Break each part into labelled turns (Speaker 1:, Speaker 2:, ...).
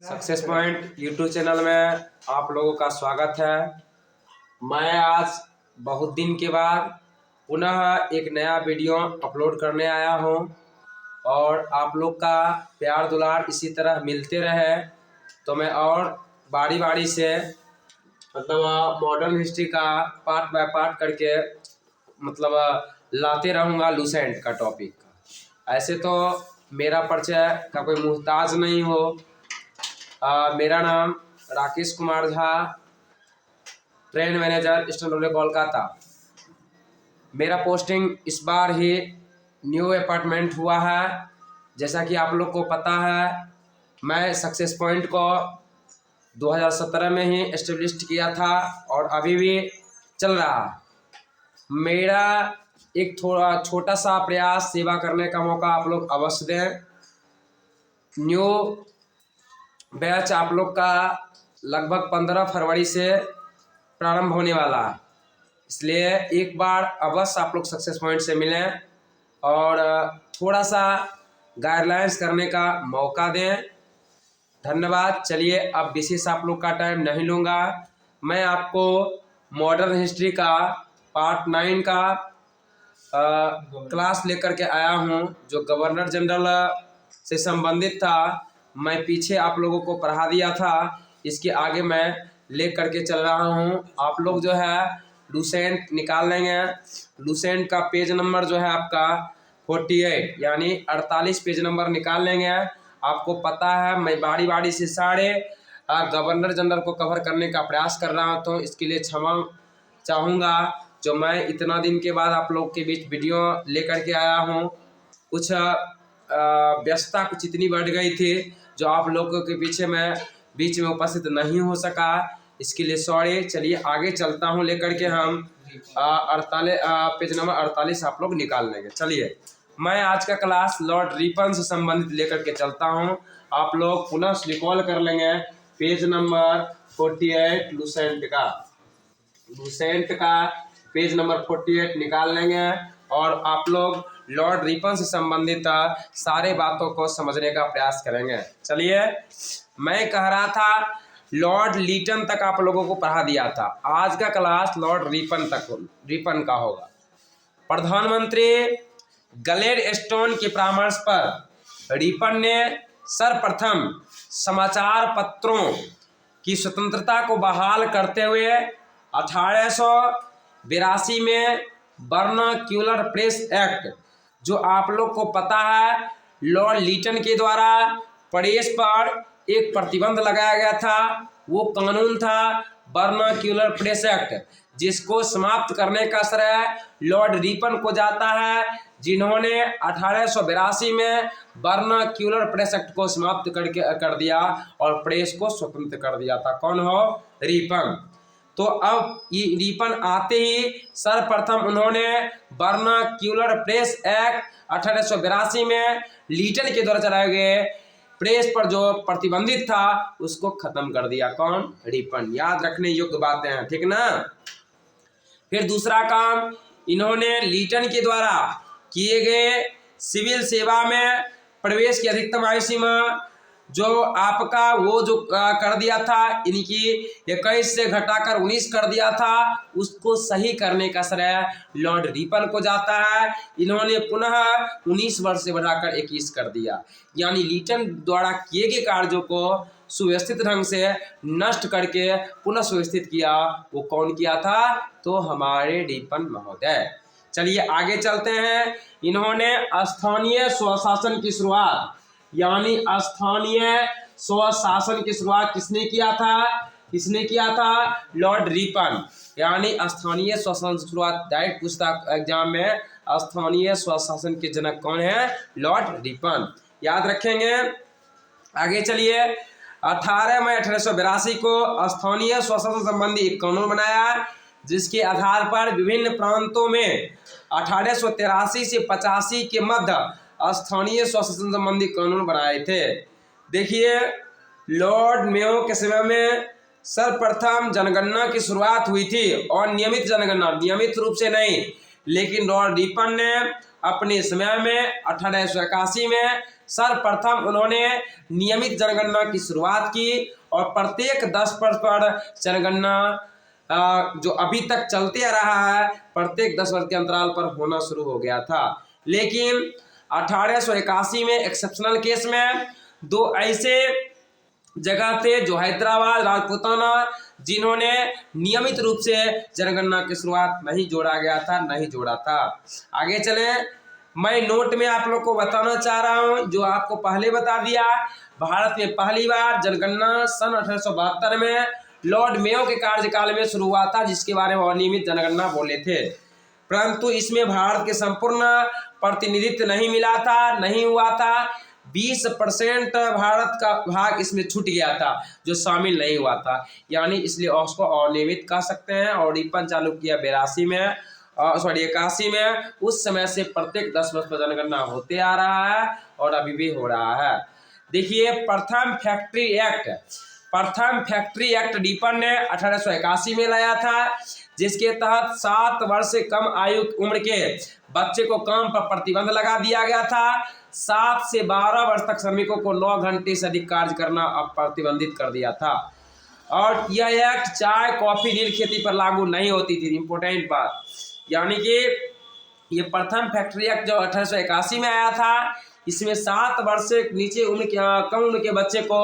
Speaker 1: Success point YouTube channel में आप लोगों का स्वागत है। मैं आज बहुत दिन के बाद पुनः एक नया वीडियो अपलोड करने आया हूं और आप लोग का प्यार दुलार इसी तरह मिलते रहे तो मैं और बारी बारी से मॉडर्न हिस्ट्री का पार्ट बाय पार्ट करके लाते रहूँगा लूसेंट का टॉपिक का। ऐसे तो मेरा परिचय का कोई मुहताज नहीं हो। मेरा नाम Rakesh Kumar Jha, train manager eastern railway Kolkata. मेरा पोस्टिंग इस बार ही न्यू अपार्टमेंट हुआ है। जैसा कि आप लोग को पता है, मैं सक्सेस पॉइंट को 2017 में ही एस्टेब्लिश किया था और अभी भी चल रहा है। मेरा एक थोड़ा छोटा सा प्रयास सेवा करने का मौका आप लोग अवश्य दें। न्यू बैच आप लोग का लगभग 15 फरवरी से प्रारंभ होने वाला है, इसलिए एक बार अवश्य आप लोग सक्सेस पॉइंट से मिलें और थोड़ा सा गाइडलाइंस करने का मौका दें। धन्यवाद। चलिए, अब विशेष आप लोग का टाइम नहीं लूँगा। मैं आपको मॉडर्न हिस्ट्री का पार्ट 9 का क्लास लेकर के आया हूं, जो गवर्नर जनरल से संबंधित था। मैं पीछे आप लोगों को पढ़ा दिया था, इसके आगे मैं ले करके चल रहा हूं। आप लोग जो है लूसेंट निकाल लेंगे। लूसेंट का पेज नंबर जो है आपका 48 यानी 48 पेज नंबर निकाल लेंगे। आपको पता है मैं बारी बारी से सारे गवर्नर जनरल को कवर करने का प्रयास कर रहा हूँ, तो इसके लिए क्षमा चाहूँगा। जो मैं इतना दिन के बाद आप लोग के बीच वीडियो लेकर के आया हूँ, कुछ व्यस्तता कुछ इतनी बढ़ गई थी जो आप लोगों के पीछे मैं बीच में उपस्थित नहीं हो सका, इसके लिए सॉरी। चलिए आगे चलता हूँ लेकर के हम 48 पेज नंबर 48 आप लोग निकाल लेंगे। चलिए, मैं आज का क्लास लॉर्ड रिपन से संबंधित लेकर के चलता हूँ। आप लोग पुनः रिकॉल कर लेंगे पेज नंबर 48 लूसेंट का पेज नंबर 48 निकाल लेंगे और आप लोग लॉर्ड रिपन से संबंधित सारे बातों को समझने का प्रयास करेंगे। चलिए, मैं कह रहा था लॉर्ड लीटन तक आप लोगों को पढ़ा दिया था। आज का क्लास लॉर्ड रिपन का होगा। प्रधानमंत्री ग्लैडस्टोन के परामर्श पर रिपन ने सर्वप्रथम समाचार पत्रों की स्वतंत्रता को बहाल करते हुए 1882 में वर्नाक्यूलर प्रेस एक्ट, जो आप लोग को पता है लॉर्ड लीटन के द्वारा प्रेस पर एक प्रतिबंध लगाया गया था, वो कानून था वर्नाक्यूलर प्रेस एक्ट, जिसको समाप्त करने का श्रेय लॉर्ड रिपन को जाता है, जिन्होंने 1882 में वर्नाक्यूलर प्रेस एक्ट को समाप्त कर दिया और प्रेस को स्वतंत्र कर दिया था। कौन हो? रिपन। तो अब ये रिपन आते ही सर्वप्रथम उन्होंने वर्नाक्यूलर प्रेस एक्ट 1882 में लीटन के द्वारा चलाए गए प्रेस पर जो प्रतिबंधित था उसको खत्म कर दिया। कौन? रिपन। याद रखने योग्य बातें हैं, ठीक ना। फिर दूसरा काम, इन्होंने लीटन के द्वारा किए गए सिविल सेवा में प्रवेश की अधिकतम आयु सीमा जो आपका वो जो कर दिया था, इनकी 21 से घटाकर 19 कर दिया था, उसको सही करने का श्रेय लॉर्ड रिपन को जाता है। इन्होंने पुनः 19 वर्ष से बढ़ाकर 21 कर दिया। यानी लीटन द्वारा किए गए कार्यों को सुव्यवस्थित ढंग से नष्ट करके पुनः सुव्यवस्थित किया, वो कौन किया था? तो हमारे रिपन महोदय। चलिए आगे चलते हैं। इन्होंने स्थानीय स्वशासन की शुरुआत, यानी स्थानीय स्वशासन की शुरुआत किसने किया था? Lord Ripon. यानी स्थानीय स्वशासन की शुरुआत डायरेक्ट पूछता एग्जाम में, स्थानीय स्वशासन के जनक कौन है? Lord Ripon. याद रखेंगे। आगे चलिए, 18 मई 1882 को स्थानीय स्वशासन संबंधी एक कानून बनाया, जिसके आधार पर विभिन्न प्रांतों में 1883 से 85 के मध्य स्थानीय स्वशासन संबंधी कानून बनाए थे। देखिए, लॉर्ड मेयो के समय में सर्वप्रथम जनगणना की शुरुआत हुई थी और नियमित जनगणना, नियमित रूप से नहीं लेकिन लॉर्ड रिपन ने अपने समय में 1881 में सर्वप्रथम उन्होंने नियमित जनगणना की शुरुआत की और प्रत्येक 10 वर्ष पर जनगणना जो अभी तक चलते रहा है प्रत्येक 10 वर्ष के अंतराल पर होना शुरू हो गया था। लेकिन 1881 में एक्सेप्शनल केस में दो ऐसे जगह थे जो हैदराबाद राजपूताना जिन्होंने नियमित रूप से जनगणना की शुरुआत नहीं जोड़ा था। आगे चले, मैं नोट में आप लोग को बताना चाह रहा हूं जो आपको पहले बता दिया। भारत में पहली बार जनगणना सन 1872 में लॉर्ड मेयो के कार्यकाल में शुरू हुआ था, जिसके बारे में अनियमित जनगणना बोले थे, परंतु इसमें भारत के संपूर्ण प्रतिनिधित्व नहीं हुआ था। 20% भारत का भाग इसमें छूट गया था जो शामिल नहीं हुआ था, यानी इसलिए उसको अनियमित कह सकते हैं। और रिपन चालू किया 81 में। उस समय से प्रत्येक 10 वर्ष पर जनगणना होते आ रहा है और अभी भी हो रहा है। देखिए, प्रथम फैक्ट्री एक्ट रिपन ने 1881 में लाया था, जिसके तहत 7 वर्ष से कम आयु उम्र के बच्चे को काम पर प्रतिबंध लगा दिया गया था। 7 से 12 वर्ष तक श्रमिकों को 9 घंटे से अधिक कार्य करना अब प्रतिबंधित कर दिया था। और यह एक्ट चाय, कॉफी, नील खेती पर लागू नहीं होती थी। इंपोर्टेंट बात, यानी कि ये प्रथम फैक्ट्री एक्ट जो 1881 में आया था, इसमें 7 वर्ष से नीचे कम उम्र के बच्चे को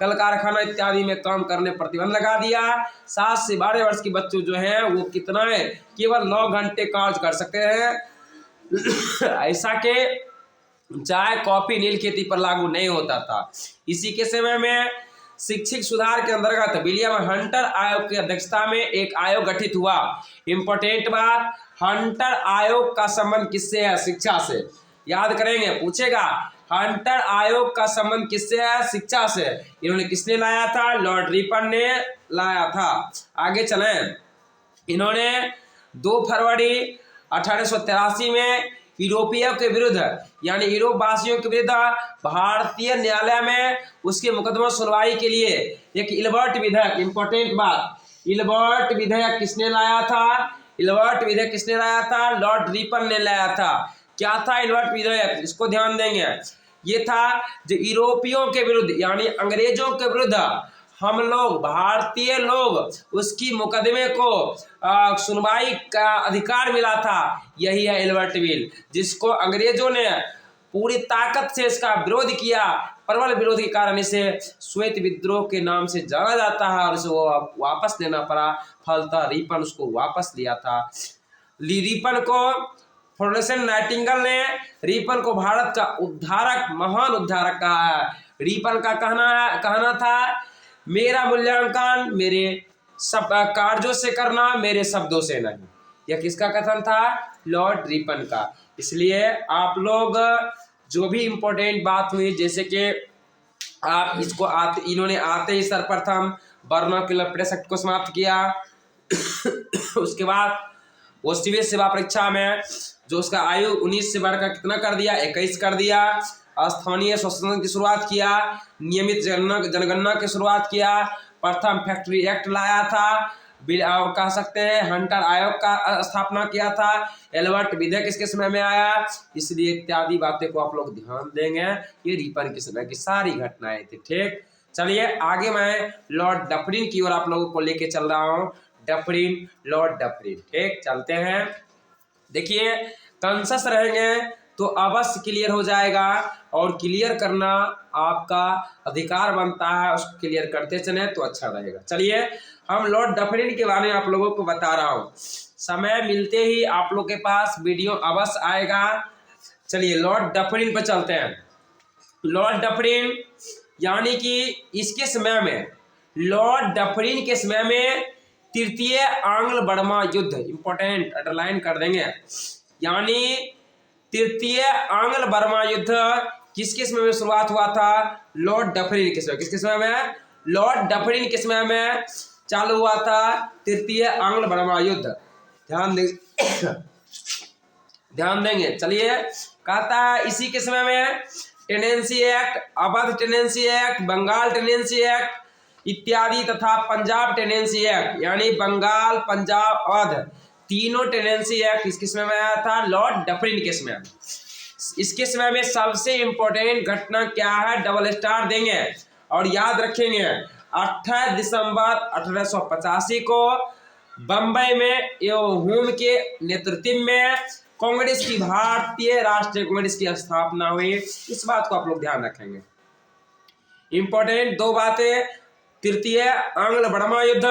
Speaker 1: कल कारखाना इत्यादि में काम करने प्रतिबंध लगा दिया। 7 से 12 वर्ष के बच्चे जो हैं वो कितना है, केवल 9 घंटे कार्य कर सकते हैं। ऐसा के चाय, कॉफी, नील खेती पर लागू नहीं होता था। इसी के समय में शिक्षित सुधार के अंतर्गत विलियम हंटर आयोग की अध्यक्षता में एक आयोग गठित हुआ। इंपॉर्टेंट बात, हंटर आयोग का संबंध किससे है? शिक्षा से। याद करेंगे, पूछेगा हंटर आयोग का संबंध किससे है? शिक्षा से। इन्होंने किसने लाया था? लॉर्ड रिपन ने लाया था। आगे चलें, इन्होंने 2 फरवरी 1883 में यूरोपियों के विरुद्ध, यानी यूरोप वासियों के विरुद्ध भारतीय न्यायालय में उसके मुकदमा सुनवाई के लिए एक इल्बर्ट विधेयक, इंपॉर्टेंट बात, इल्बर्ट विधेयक किसने लाया था? लॉर्ड रिपन ने लाया था। क्या था इल्बर्ट विधेयक? इसको ध्यान देंगे। ये था जो यूरोपियों के विरुद्ध, यानी अंग्रेजों के विरुद्ध हम लोग भारतीय लोग उसकी मुकदमे को सुनवाई का अधिकार मिला था। यही है इल्बर्ट बिल, जिसको अंग्रेजों ने पूरी ताकत से इसका विरोध किया। प्रबल विरोध के कारण इसे श्वेत विद्रोह के नाम से जाना जाता है और इसे वो वापस लेना पड़ा। फलतः रिपन उसको वापस लिया था। रिपन को फ्लोरेंस नाइटिंगेल ने रिपन को भारत का महान उद्धारक कहा है। रिपन का कहना था, मेरा मूल्यांकन मेरे सब कार्यों से करना, मेरे शब्दों से नहीं। यह किसका कथन था? लॉर्ड रिपन का। इसलिए आप लोग जो भी इम्पोर्टेंट बात हुई, जैसे कि आप इसको इन्होंने आते ही सर्वप्रथम वर्नाक्युलर प्रेस एक्ट को समाप्त किया। उसके बाद वो सिविल सेवा परीक्षा में जो उसका आयु 19 से बढ़कर कितना कर दिया? 21 कर दिया। स्थानीय स्वशासन की शुरुआत किया, नियमित जनगणना की शुरुआत किया, प्रथम फैक्ट्री एक्ट लाया था, और कह सकते हैं हंटर आयोग का स्थापना किया था। एल्बर्ट विधेयक किसके समय में आया? इसलिए इत्यादि बातें को आप लोग ध्यान देंगे। ये रिपन के समय की सारी घटनाएं थी। ठीक, चलिए आगे मैं लॉर्ड डफरिन की ओर आप लोगों को लेके चल रहा हूँ। Lord Dufferin. ठीक, चलते हैं। देखिए, कंसेस रहेंगे तो अवश्य क्लियर हो जाएगा, और क्लियर करना आपका अधिकार बनता है। उसको क्लियर करते चले तो अच्छा रहेगा। चलिए, हम लॉर्ड डफरिन के बारे में आप लोगों को बता रहा हूँ। समय मिलते ही आप लोग के पास वीडियो अवश्य आएगा। चलिए, लॉर्ड डफरिन पर चलते हैं। लॉर्ड डफरिन, यानी कि इसके समय में, लॉर्ड डफरिन के समय में तृतीय आंग्ल बर्मा युद्ध, इंपॉर्टेंट अंडरलाइन कर देंगे, यानी तृतीय आंग्ल बर्मा युद्ध किसके समय में शुरुआत हुआ था? लॉर्ड डफरिन के समय। किसके समय में? लॉर्ड डफरिन के समय में चालू हुआ था तृतीय आंग्ल बर्मा युद्ध। ध्यान देंगे। चलिए, कहता है इसी के समय में tenancy act, Awadh tenancy act, Bengal tenancy act इत्यादि तथा पंजाब टेनेंसी एक्ट, यानी बंगाल, पंजाब, अवध तीनों टेनेंसी एक्ट किसके समय में आया था? लॉर्ड डफरिन के समय। इसके समय में सबसे इंपॉर्टेंट घटना क्या है? डबल स्टार देंगे और याद रखेंगे 28 दिसंबर 1885 को बंबई में ह्यूम के नेतृत्व में कांग्रेस की, भारतीय राष्ट्रीय कांग्रेस की स्थापना हुई। इस बात को आप लोग ध्यान रखेंगे। इंपॉर्टेंट दो बातें, तृतीय आंग्ल बर्मा युद्ध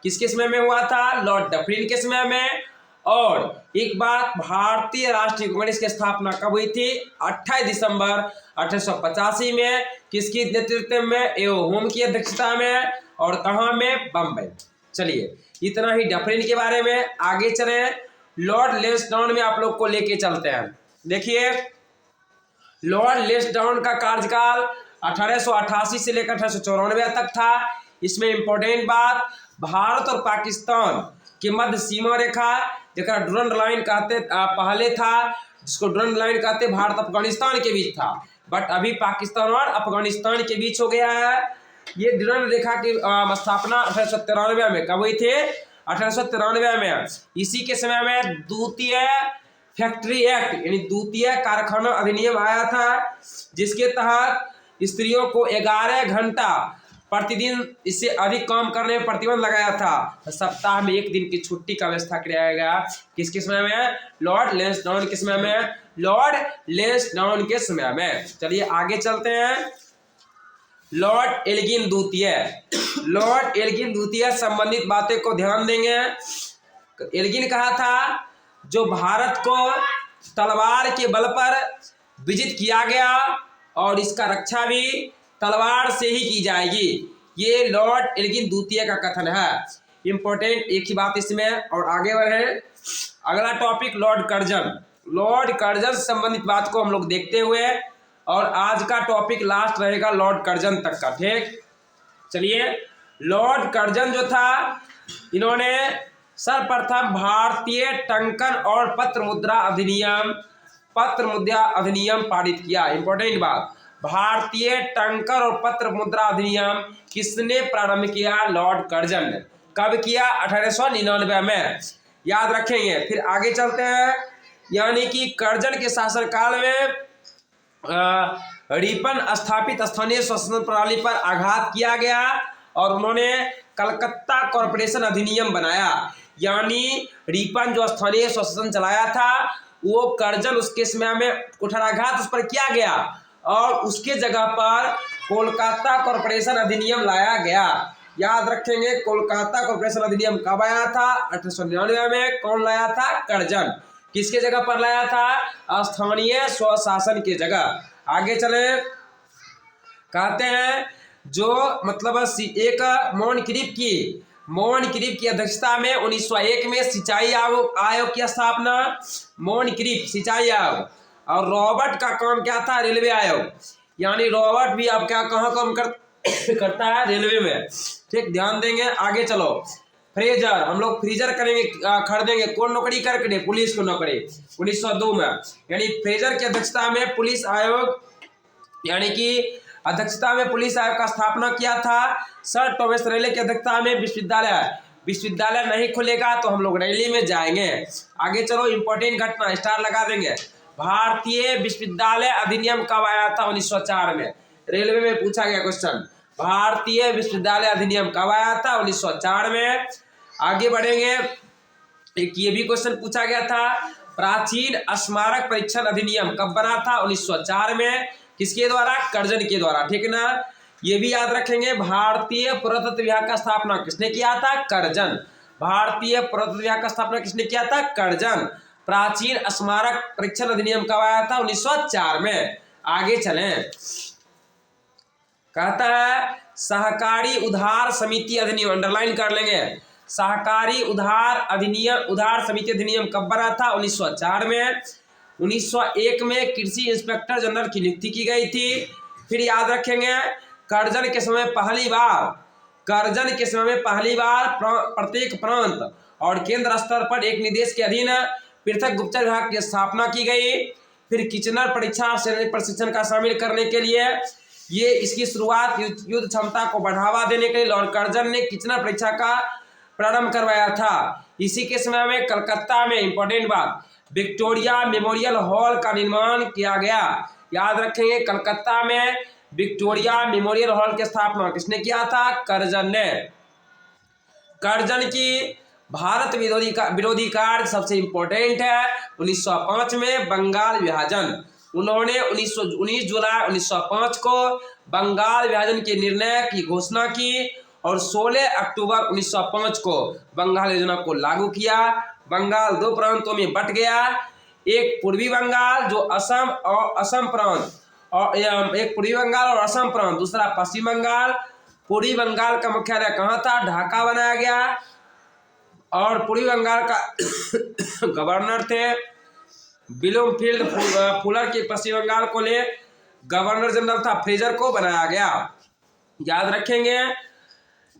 Speaker 1: किसके समय में हुआ था? लॉर्ड डफरिन के समय में। और एक बात, भारतीय राष्ट्रीय कांग्रेस की स्थापना कब हुई थी? 28 दिसंबर 1885 में। किसकी नेतृत्व में? ह्यूम की अध्यक्षता में। और कहां में? बंबई। चलिए, इतना ही डफरिन के बारे में। आगे चले, लॉर्ड लेंसडाउन में आप लोग को लेके चलते हैं। देखिए, लॉर्ड लेंसडाउन का कार्यकाल 1888 से लेकर 1894 तक था। इसमें इंपॉर्टेंट बात, भारत और पाकिस्तान के मध्य सीमा रेखा, जैसा डुरंड लाइन कहते पहले था, जिसको डुरंड लाइन कहते, भारत अफगानिस्तान के बीच था, बट अभी पाकिस्तान और अफगानिस्तान के बीच हो गया है। ये डुरंड रेखा की स्थापना 1893 में कब हुई थी? 1893 में। इसी के समय में द्वितीय फैक्ट्री एक्ट यानी द्वितीय कारखाना अधिनियम आया था, जिसके तहत स्त्रियों को 11 घंटा प्रतिदिन इससे अधिक काम करने में प्रतिबंध लगाया था। सप्ताह में 1 दिन की छुट्टी का व्यवस्था किया गया। किसके समय में? लॉर्ड लेंसडाउन के समय में। लॉर्ड लेंसडाउन के समय में। चलिए आगे चलते हैं। लॉर्ड एल्गिन द्वितीय, लॉर्ड एल्गिन द्वितीय संबंधित बातें को ध्यान देंगे। एल्गिन कहा था, जो भारत को तलवार के बल पर विजित किया गया और इसका रक्षा भी तलवार से ही की जाएगी। ये लॉर्ड एल्गिन द्वितीय का कथन है। इंपॉर्टेंट एक ही बात इसमें। और आगे बढ़े, अगला topic Lord Curzon. Lord Curzon से संबंधित बात को हम लोग देखते हुए, और आज का टॉपिक लास्ट रहेगा लॉर्ड कर्जन तक का। ठीक, चलिए, लॉर्ड कर्जन जो था, इन्होंने सर्वप्रथम भारतीय टंकन और पत्र मुद्रा अधिनियम पारित किया। इंपॉर्टेंट बात, भारतीय टंकर और पत्र मुद्रा अधिनियम किसने प्रारंभ किया? लॉर्ड कर्जन ने। कब किया? 1899 में। याद रखेंगे। फिर आगे चलते हैं, यानी कि कर्जन के शासनकाल में रिपन स्थापित स्थानीय शासन प्रणाली पर आघात किया गया और उन्होंने कलकत्ता कॉरपोरेशन अधिनियम बनाया। यानी रिपन जो स्थानीय शासन चलाया था, वो कर्जन उसके समय में कुठाराघात उस पर किया गया और उसके जगह पर कोलकाता कॉरपोरेशन अधिनियम लाया गया। याद रखेंगे, कोलकाता कॉरपोरेशन अधिनियम कब आया था? 1899 में। कौन लाया था? कर्जन। किसके जगह पर लाया था? स्थानीय स्वशासन की जगह। आगे चले, कहते हैं जो मतलब एक मोहन क्रीप की अध्यक्षता में 1901 में सिंचाई आयोग की स्थापना। मोहन क्रीप सिंचाई आयोग। और रॉबर्ट का काम क्या था? रेलवे आयोग। यानी रॉबर्ट भी अब क्या कहाँ काम करता है? रेलवे में। ठीक, ध्यान देंगे। आगे चलो, फ्रेजर, हम लोग फ्रीजर करेंगे, खरीदेंगे। कौन नौकरी करके? पुलिस को नौकरी, 1902 में। यानी फ्रेजर की अध्यक्षता में पुलिस आयोग, यानी कि अध्यक्षता में पुलिस आयोग का स्थापना किया था। सर टॉमस रेले की अध्यक्षता में विश्वविद्यालय नहीं खुलेगा तो हम लोग रैली में जाएंगे। आगे चलो, इंपॉर्टेंट घटना स्टार लगा देंगे। भारतीय विश्वविद्यालय अधिनियम कब आया था? 1904 में। रेलवे में पूछा गया क्वेश्चन, भारतीय विश्वविद्यालय अधिनियम कब आया था? 1904 में। आगे बढ़ेंगे, एक ये भी क्वेश्चन पूछा गया था, प्राचीन स्मारक परीक्षण अधिनियम कब बना था? 1904 में। किसके द्वारा? कर्जन के द्वारा। ठीक ना, ये भी याद रखेंगे। भारतीय पुरातत्व विभाग का स्थापना किसने किया था? कर्जन। भारतीय पुरातत्व विभाग का स्थापना किसने किया था? कर्जन। प्राचीन स्मारक परीक्षण अधिनियम कब आया था? 1904 में। आगे चलें, कहता है सहकारी उधार समिति अधिनियम, अंडरलाइन कर लेंगे। सहकारी उधार समिति अधिनियम कब बना था? 1904 में। 1901 में कृषि इंस्पेक्टर जनरल की नियुक्ति की गई थी। फिर याद रखेंगे, कर्जन के समय में पहली बार प्रत्येक प्रांत और केंद्र स्तर पर एक निदेश के अधीन पृथक गुप्तचर विभाग की स्थापना की गई। फिर किचनर परीक्षा सैनिक प्रशिक्षण का शामिल करने के लिए इसकी शुरुआत युद्ध क्षमता को बढ़ावा देने के लिए लॉर्ड कर्जन ने किचनर परीक्षा का प्रारंभ करवाया था। इसी के समय में कलकत्ता में इंपॉर्टेंट बात, विक्टोरिया मेमोरियल हॉल का निर्माण किया गया। याद रखेंगे, कलकत्ता में विक्टोरिया मेमोरियल हॉल की स्थापना किसने किया था? कर्जन ने। कर्जन की भारत विरोधी कार्य सबसे इंपॉर्टेंट है 1905 में बंगाल विभाजन। उन्होंने 19 जुलाई 1905 को बंगाल विभाजन के निर्णय की घोषणा की और 16 अक्टूबर 1905 को बंगाल योजना को लागू किया। बंगाल दो प्रांतों में बट गया, एक पूर्वी बंगाल जो असम और असम प्रांत, और एक पूर्वी बंगाल और असम प्रांत, दूसरा पश्चिम बंगाल। पूर्वी बंगाल का मुख्यालय कहाँ था? ढाका बनाया गया। और पूर्वी बंगाल का गवर्नर थे विलियम फुलर के पश्चिम बंगाल को ले गवर्नर जनरल था फ्रेजर को बनाया गया। याद रखेंगे,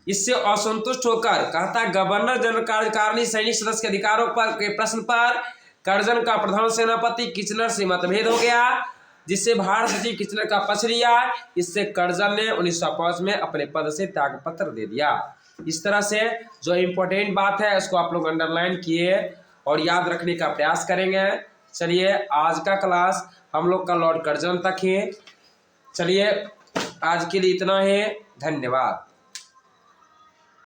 Speaker 1: इससे असंतुष्ट होकर कहता गवर्नर जनरल कार्यकारिणी सैनिक सदस्य के अधिकारों पर के प्रश्न पर कर्जन का प्रधान सेनापति किचनर से मतभेद हो गया, जिससे भारत सचिव किचनर का पक्ष लिया। इससे कर्जन ने 1905 में अपने पद से त्यागपत्र दे दिया। इस तरह से जो इम्पोर्टेंट बात है उसको आप लोग अंडरलाइन किए और याद रखने का प्रयास करेंगे। चलिए, आज का क्लास हम लोग का लॉर्ड कर्जन तक है। चलिए, आज के लिए इतना ही। धन्यवाद।